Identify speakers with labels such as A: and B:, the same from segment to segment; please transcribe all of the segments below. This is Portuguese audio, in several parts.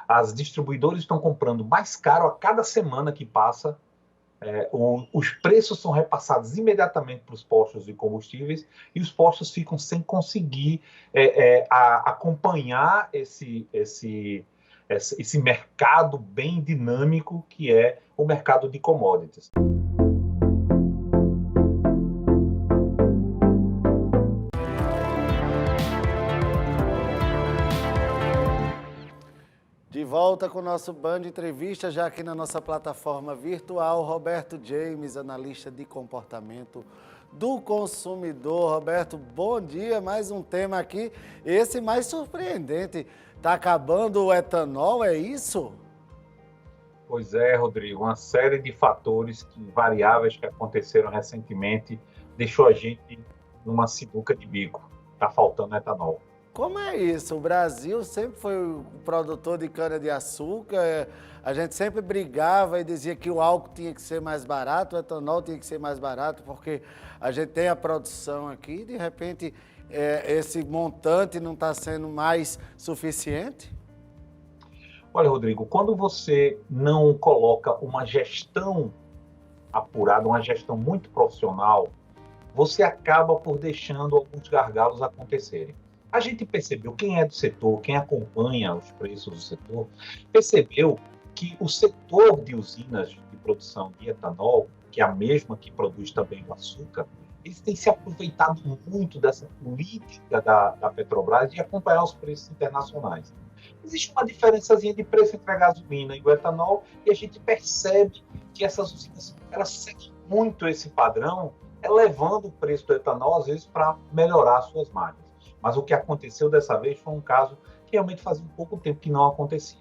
A: As distribuidoras estão comprando mais caro a cada semana que passa. Os preços são repassados imediatamente para os postos de combustíveis e os postos ficam sem conseguir acompanhar esse mercado bem dinâmico que é o mercado de commodities.
B: De volta com o nosso Band Entrevista, já aqui na nossa plataforma virtual, Roberto James, analista de comportamento do consumidor. Roberto, bom dia, mais um tema aqui, esse mais surpreendente. Está acabando o etanol, é isso?
A: Pois é, Rodrigo, uma série de fatores, variáveis que aconteceram recentemente, deixou a gente numa sinuca de bico. Está faltando etanol.
B: Como é isso? O Brasil sempre foi o produtor de cana-de-açúcar, a gente sempre brigava e dizia que o álcool tinha que ser mais barato, o etanol tinha que ser mais barato, porque a gente tem a produção aqui e, de repente, esse montante não está sendo mais suficiente?
A: Olha, Rodrigo, quando você não coloca uma gestão apurada, uma gestão muito profissional, você acaba por deixando alguns gargalos acontecerem. A gente percebeu, quem é do setor, quem acompanha os preços do setor, percebeu que o setor de usinas de produção de etanol, que é a mesma que produz também o açúcar, eles têm se aproveitado muito dessa política da Petrobras de acompanhar os preços internacionais. Existe uma diferençazinha de preço entre a gasolina e o etanol, e a gente percebe que essas usinas elas seguem muito esse padrão, elevando o preço do etanol, às vezes, para melhorar suas margens. Mas o que aconteceu dessa vez foi um caso que realmente fazia um pouco tempo que não acontecia.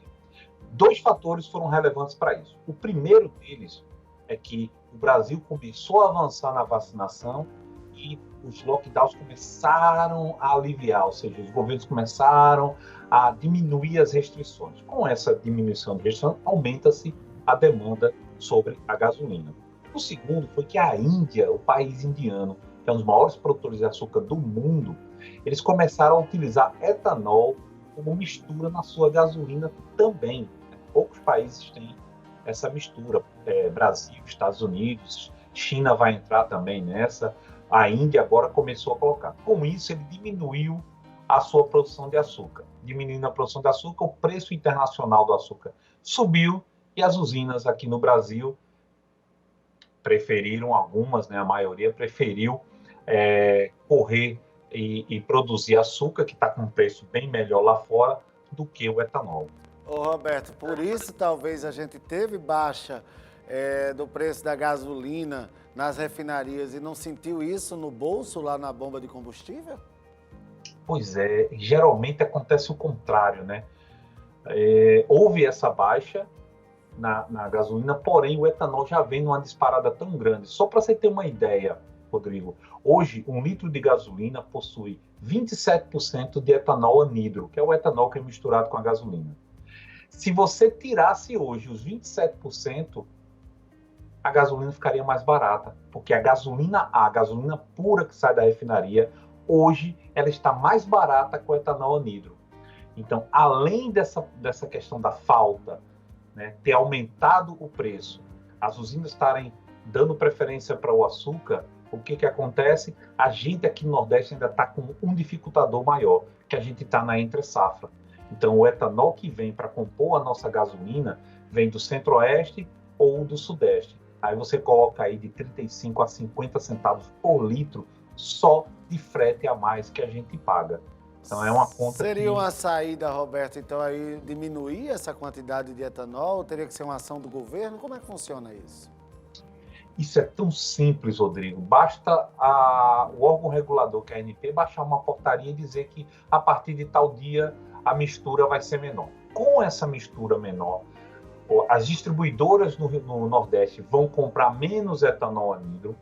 A: 2 fatores foram relevantes para isso. O primeiro deles é que o Brasil começou a avançar na vacinação e os lockdowns começaram a aliviar, ou seja, os governos começaram a diminuir as restrições. Com essa diminuição de restrições, aumenta-se a demanda sobre a gasolina. O segundo foi que a Índia, o país indiano, que é um dos maiores produtores de açúcar do mundo, eles começaram a utilizar etanol como mistura na sua gasolina também. Poucos países têm essa mistura. Brasil, Estados Unidos, China vai entrar também nessa. A Índia agora começou a colocar. Com isso, ele diminuiu a sua produção de açúcar. Diminuindo a produção de açúcar, o preço internacional do açúcar subiu e as usinas aqui no Brasil preferiram, algumas, né, a maioria preferiu correr e produzir açúcar, que está com um preço bem melhor lá fora do que o etanol.
B: Ô Roberto, por isso talvez a gente teve baixa do preço da gasolina nas refinarias e não sentiu isso no bolso lá na bomba de combustível?
A: Pois é, geralmente acontece o contrário, né? Houve essa baixa na gasolina, porém o etanol já vem numa disparada tão grande. Só para você ter uma ideia, Rodrigo, hoje 1 litro de gasolina possui 27% de etanol anidro, que é o etanol que é misturado com a gasolina. Se você tirasse hoje os 27%, a gasolina ficaria mais barata, porque a gasolina pura que sai da refinaria, hoje ela está mais barata que o etanol anidro. Então, além dessa questão da falta, né, ter aumentado o preço, as usinas estarem dando preferência para o açúcar, o que acontece? A gente aqui no Nordeste ainda está com um dificultador maior, que a gente está na entre-safra. Então, o etanol que vem para compor a nossa gasolina vem do Centro-Oeste ou do Sudeste. Aí você coloca aí de 35 a 50 centavos por litro só de frete a mais que a gente paga. Então é uma conta.
B: Seria uma saída, Roberto, então aí diminuir essa quantidade de etanol? Teria que ser uma ação do governo? Como é que funciona isso?
A: Isso é tão simples, Rodrigo. Basta o órgão regulador, que é a ANP, baixar uma portaria e dizer que a partir de tal dia a mistura vai ser menor. Com essa mistura menor, as distribuidoras no Nordeste vão comprar menos etanol anidro,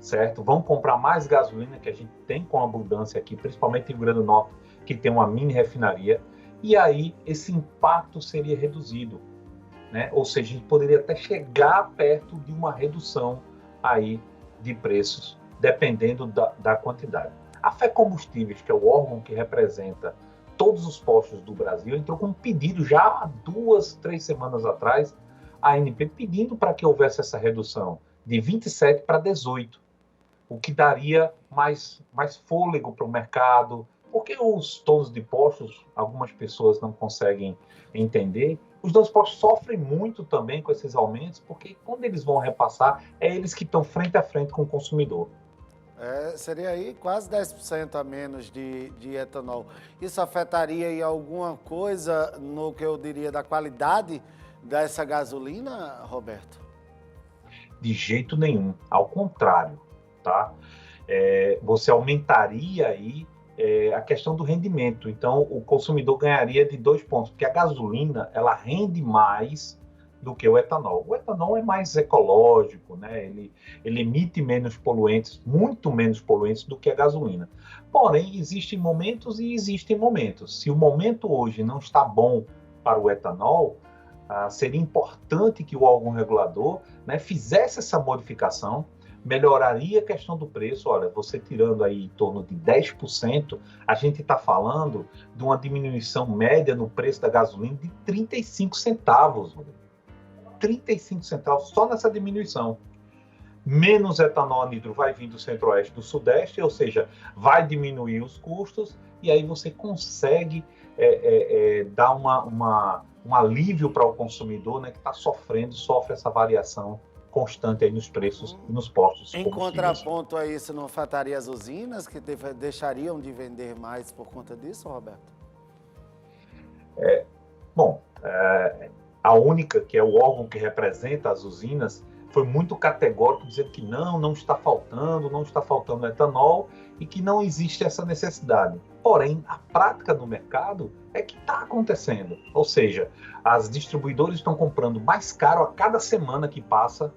A: certo? Vão comprar mais gasolina, que a gente tem com abundância aqui, principalmente em Rio Grande do Norte, que tem uma mini refinaria, e aí esse impacto seria reduzido, né? Ou seja, a gente poderia até chegar perto de uma redução aí de preços, dependendo da quantidade. A Fé Combustíveis, que é o órgão que representa todos os postos do Brasil, entrou com um pedido já há 2, 3 semanas atrás, a ANP pedindo para que houvesse essa redução de 27 para 18, o que daria mais fôlego para o mercado, porque os donos de postos, algumas pessoas não conseguem entender, os donos de postos sofrem muito também com esses aumentos, porque quando eles vão repassar, é eles que estão frente a frente com o consumidor.
B: Seria aí quase 10% a menos de etanol. Isso afetaria em alguma coisa no que eu diria da qualidade dessa gasolina, Roberto?
A: De jeito nenhum, ao contrário, tá? Você aumentaria aí a questão do rendimento. Então, o consumidor ganharia de 2 pontos, porque a gasolina, ela rende mais do que o etanol. O etanol é mais ecológico, né? Ele emite menos poluentes, muito menos poluentes do que a gasolina. Porém, existem momentos e existem momentos. Se o momento hoje não está bom para o etanol, seria importante que o órgão regulador, né, fizesse essa modificação, melhoraria a questão do preço. Olha, você tirando aí em torno de 10%, a gente está falando de uma diminuição média no preço da gasolina de 35 centavos. 35 centavos só nessa diminuição. Menos etanol anidro vai vir do centro-oeste e do sudeste, ou seja, vai diminuir os custos, e aí você consegue dar um alívio para o consumidor, né, que está sofre essa variação constante aí nos preços e nos postos.
B: Em contraponto a isso, não afetaria as usinas que deixariam de vender mais por conta disso, Roberto?
A: A única, que é o órgão que representa as usinas, foi muito categórico, dizendo que não está faltando etanol e que não existe essa necessidade. Porém, a prática no mercado é que está acontecendo. Ou seja, as distribuidoras estão comprando mais caro a cada semana que passa,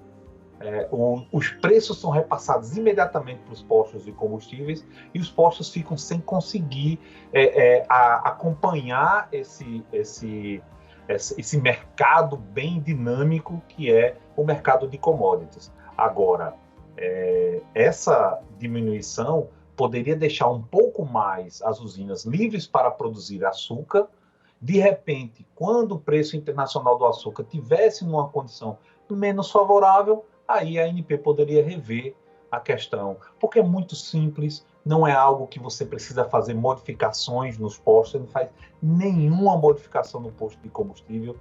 A: os preços são repassados imediatamente para os postos de combustíveis e os postos ficam sem conseguir acompanhar esse mercado bem dinâmico que é o mercado de commodities. Agora, essa diminuição poderia deixar um pouco mais as usinas livres para produzir açúcar. De repente, quando o preço internacional do açúcar tivesse numa condição menos favorável, aí a ANP poderia rever a questão, porque é muito simples, não é algo que você precisa fazer modificações nos postos, você não faz nenhuma modificação no posto de combustível.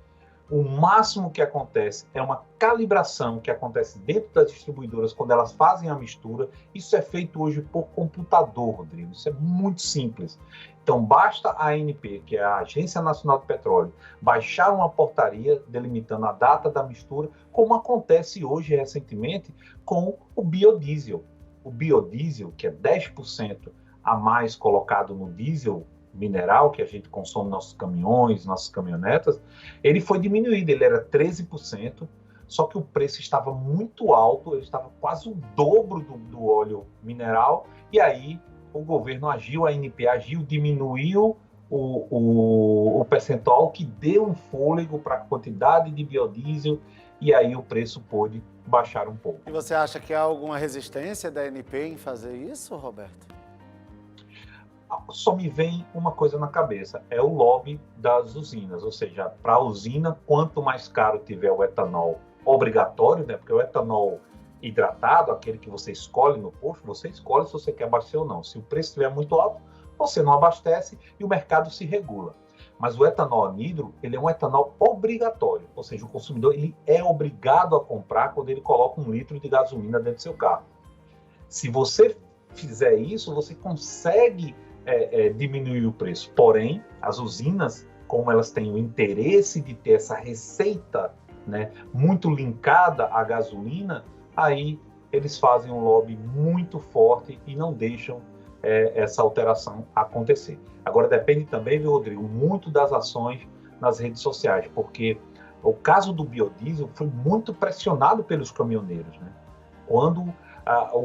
A: O máximo que acontece é uma calibração que acontece dentro das distribuidoras quando elas fazem a mistura. Isso é feito hoje por computador, Rodrigo, isso é muito simples. Então, basta a ANP, que é a Agência Nacional de Petróleo, baixar uma portaria delimitando a data da mistura, como acontece hoje recentemente com o biodiesel. O biodiesel, que é 10% a mais colocado no diesel mineral, que a gente consome nos nossos caminhões, nossas caminhonetas, ele foi diminuído, ele era 13%, só que o preço estava muito alto, ele estava quase o dobro do óleo mineral, e aí o governo agiu, a ANP agiu, diminuiu o percentual, que deu um fôlego para a quantidade de biodiesel, e aí o preço pôde baixar um pouco.
B: E você acha que há alguma resistência da ANP em fazer isso, Roberto?
A: Só me vem uma coisa na cabeça, é o lobby das usinas, ou seja, para a usina, quanto mais caro tiver o etanol obrigatório, né, porque o etanol hidratado, aquele que você escolhe no posto, você escolhe se você quer abastecer ou não. Se o preço estiver muito alto, você não abastece e o mercado se regula. Mas o etanol anidro, ele é um etanol obrigatório, ou seja, o consumidor ele é obrigado a comprar quando ele coloca 1 litro de gasolina dentro do seu carro. Se você fizer isso, você consegue diminuir o preço. Porém, as usinas, como elas têm o interesse de ter essa receita, né, muito linkada à gasolina, aí eles fazem um lobby muito forte e não deixam essa alteração acontecer. Agora, depende também, viu, Rodrigo, muito das ações nas redes sociais, porque o caso do biodiesel foi muito pressionado pelos caminhoneiros, né? Quando o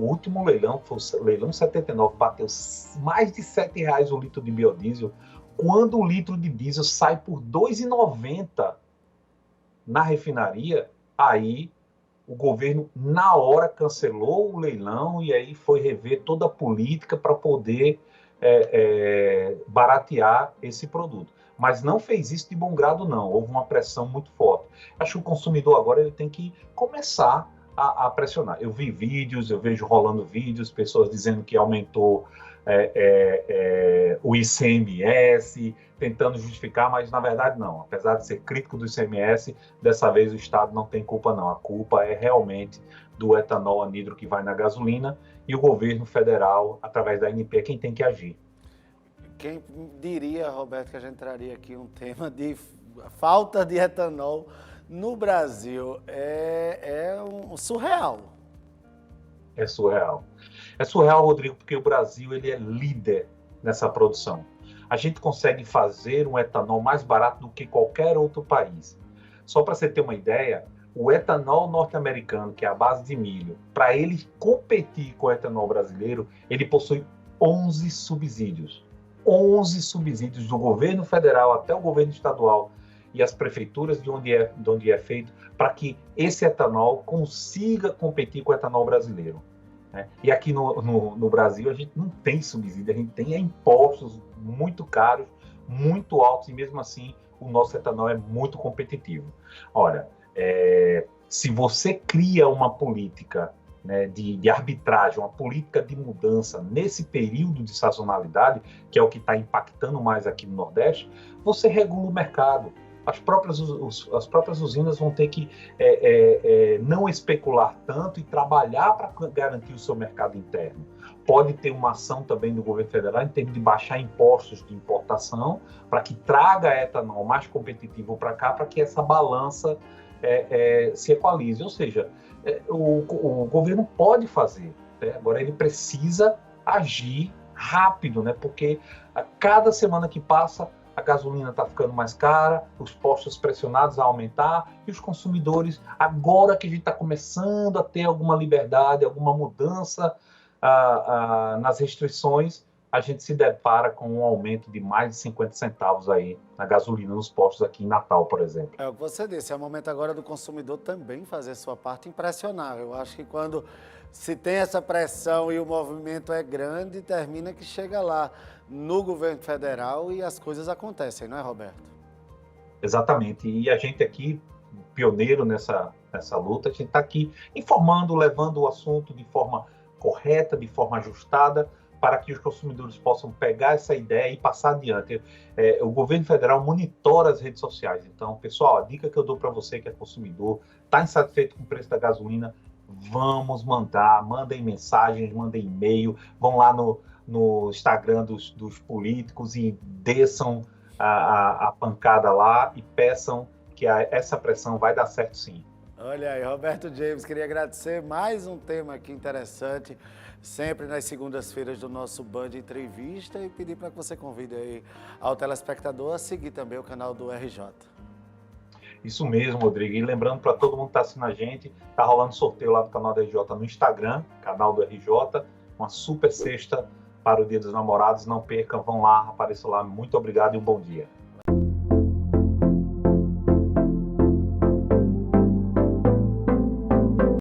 A: último leilão, foi o leilão 79, bateu mais de R$7 o litro de biodiesel, quando o litro de diesel sai por R$2,90 na refinaria, aí o governo, na hora, cancelou o leilão e aí foi rever toda a política para poder baratear esse produto. Mas não fez isso de bom grado, não. Houve uma pressão muito forte. Acho que o consumidor agora ele tem que começar a pressionar. Eu vi vídeos, eu vejo rolando vídeos, pessoas dizendo que aumentou o ICMS, tentando justificar, mas na verdade não. Apesar de ser crítico do ICMS, dessa vez o Estado não tem culpa, não. A culpa é realmente do etanol anidro que vai na gasolina e o governo federal, através da ANP, é quem tem que agir.
B: Quem diria, Roberto, que a gente traria aqui um tema de falta de etanol no Brasil? É surreal.
A: É surreal. É surreal, Rodrigo, porque o Brasil ele é líder nessa produção. A gente consegue fazer um etanol mais barato do que qualquer outro país. Só para você ter uma ideia, o etanol norte-americano, que é a base de milho, para ele competir com o etanol brasileiro, ele possui 11 subsídios. 11 subsídios do governo federal até o governo estadual e as prefeituras de onde é feito, para que esse etanol consiga competir com o etanol brasileiro. Né? E aqui no Brasil a gente não tem subsídio, a gente tem impostos muito caros, muito altos, e mesmo assim o nosso etanol é muito competitivo. Ora, se você cria uma política, né, de arbitragem, uma política de mudança nesse período de sazonalidade, que é o que está impactando mais aqui no Nordeste, você regula o mercado. As próprias usinas vão ter que não especular tanto e trabalhar para garantir o seu mercado interno. Pode ter uma ação também do governo federal em termos de baixar impostos de importação para que traga etanol mais competitivo para cá, para que essa balança se equalize. Ou seja, o governo pode fazer, né? Agora ele precisa agir rápido, né? Porque a cada semana que passa a gasolina está ficando mais cara, os postos pressionados a aumentar e os consumidores, agora que a gente está começando a ter alguma liberdade, alguma mudança nas restrições, a gente se depara com um aumento de mais de 50 centavos aí na gasolina nos postos aqui em Natal, por exemplo.
B: É o que você disse, é o momento agora do consumidor também fazer sua parte impressionável. Eu acho que quando se tem essa pressão e o movimento é grande, termina que chega lá no governo federal e as coisas acontecem, não é, Roberto?
A: Exatamente. E a gente aqui, pioneiro nessa luta, a gente está aqui informando, levando o assunto de forma correta, de forma ajustada, para que os consumidores possam pegar essa ideia e passar adiante. O governo federal monitora as redes sociais. Então, pessoal, a dica que eu dou para você que é consumidor, está insatisfeito com o preço da gasolina, vamos mandem mensagens, mandem e-mail, vão lá no Instagram dos políticos e desçam a pancada lá e peçam que essa pressão vai dar certo sim.
B: Olha aí, Roberto James, queria agradecer mais um tema aqui interessante, sempre nas segundas-feiras do nosso Band Entrevista, e pedir para que você convide aí ao telespectador a seguir também o canal do RJ.
A: Isso mesmo, Rodrigo. E lembrando para todo mundo que está assistindo a gente, está rolando sorteio lá do canal do RJ no Instagram, canal do RJ, uma super cesta para o Dia dos Namorados. Não percam, vão lá, apareçam lá. Muito obrigado e um bom dia.